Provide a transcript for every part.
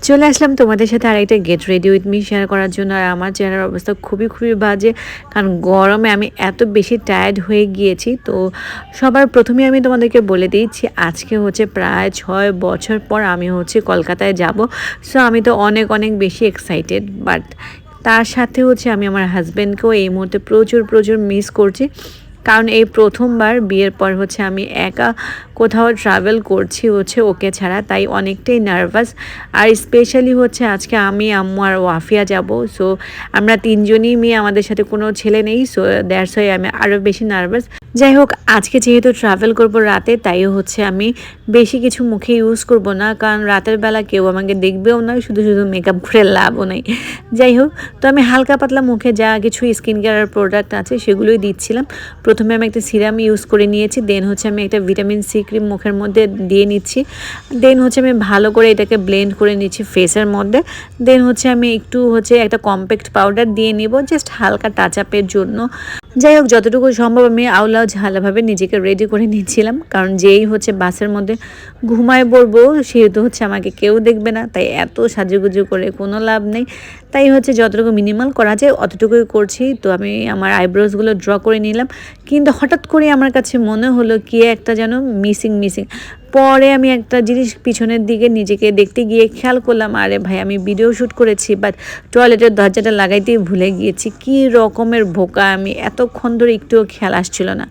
চলে আসলাম তোমাদের সাথে আরেকটা get ready with me share করার জন্য। আর আমার চেহারার অবস্থা খুবই খুবই বাজে, কারণ গরমে আমি এত বেশি টায়ার্ড হয়ে গিয়েছি। তো সবার প্রথমে আমি তোমাদেরকে বলে দিচ্ছি, আজকে হচ্ছে প্রায় 6 বছর পর আমি হচ্ছে কলকাতায় যাব। সো আমি তো অনেক অনেক বেশি এক্সাইটেড, বাট তার সাথে হচ্ছে আমি আমার হাজব্যান্ডকেও এই মুহূর্তে প্রচুর প্রচুর মিস করছি। কারণ এই প্রথমবার বিয়ের পর হচ্ছে আমি একা কোথাও ট্রাভেল করছি হচ্ছে ওকে ছাড়া, তাই অনেকটাই নার্ভাস। আর স্পেশালি হচ্ছে আজকে আমি, আম্মু আর ওয়াফিয়া যাব। সো আমরা তিনজনই মেয়ে, আমাদের সাথে কোনো ছেলে নেই। সো দ্যাটস ওয়াই আমি আরও বেশি নার্ভাস। যাই হোক, আজকে যেহেতু ট্রাভেল করব রাতে, তাই হচ্ছে আমি বেশি কিছু মুখে ইউজ করব না, কারণ রাতের বেলা কেউ আমাকে দেখবেও না, শুধু শুধু মেকআপ করে লাভও নেই। যাই হোক, তো আমি হালকা পাতলা মুখে যা কিছু স্কিন কেয়ার প্রোডাক্ট আছে সেগুলোই দিচ্ছিলাম। প্রথমে আমি একটা সিরাম ইউজ করে নিয়েছি, দেন হচ্ছে আমি একটা ভিটামিন সি ক্রিম মুখের মধ্যে দিয়ে নিচ্ছি। দেন হচ্ছে আমি ভালো করে এটাকে ব্লেন্ড করে নিচ্ছি ফেসের মধ্যে। দেন হচ্ছে আমি একটু হচ্ছে একটা কম্প্যাক্ট পাউডার দিয়ে নিব, জাস্ট হালকা টাচ আপের জন্য। যাই হোক, যতটুকু সম্ভব আমি আউলাও ঝালাভাবে নিজেকে রেডি করে নিচ্ছিলাম, কারণ যেই হচ্ছে বাসের মধ্যে ঘুমায় পড়বো সেহেতু হচ্ছে আমাকে কেউ দেখবে না, তাই এত সাজুগুজু করে কোনো লাভ নেই। তাই হচ্ছে যতটুকু মিনিমাল করা যায় অতটুকুই করছি। তো আমি আমার আইব্রোজগুলো ড্র করে নিলাম, কিন্তু হঠাৎ করে আমার কাছে মনে হলো কি একটা যেন মিসিং মিসিং। পরে আমি একটা জিনিস পিছনের দিকে নিজেকে দেখতে গিয়ে খেয়াল করলাম, আরে ভাই আমি ভিডিও শ্যুট করেছি, বাট টয়লেটের দরজাটা লাগাইতেই ভুলে গিয়েছি। কী রকমের বোকা আমি, এতক্ষণ ধরে একটুও খেয়াল আসছিল না।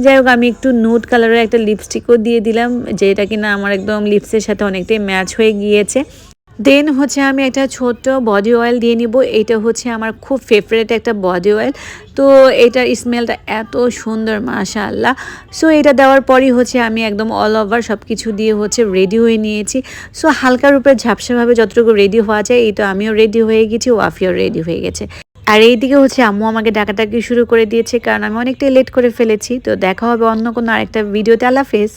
যাই হোক, আমি একটু নুড কালারের একটা লিপস্টিকও দিয়ে দিলাম, যেটা কিনা আমার একদম লিপসের সাথে অনেকটাই ম্যাচ হয়ে গিয়েছে। দেন হচ্ছে আমি একটা ছোট্ট বডি অয়েল দিয়ে নিব। এটা হচ্ছে আমার খুব ফেভারিট একটা বডি অয়েল। তো এটার স্মেলটা এত সুন্দর, মাশাআল্লাহ। সো এটা দেওয়ার পরই হচ্ছে আমি একদম অল ওভার সব কিছু দিয়ে হচ্ছে রেডি হয়ে নিয়েছি। সো হালকার উপরে ঝাপসাভাবে যতটুকু রেডি হওয়া যায়, এই তো আমিও রেডি হয়ে গেছি, ওয়াফিও রেডি হয়ে গেছে। আর এইদিকে হচ্ছে আম্মু আমাকে ডাকাডাকি শুরু করে দিয়েছে, কারণ আমি অনেকটাই লেট করে ফেলেছি। তো দেখা হবে অন্য কোনো আরেকটা ভিডিওতে। আল্লাহ হাফেজ।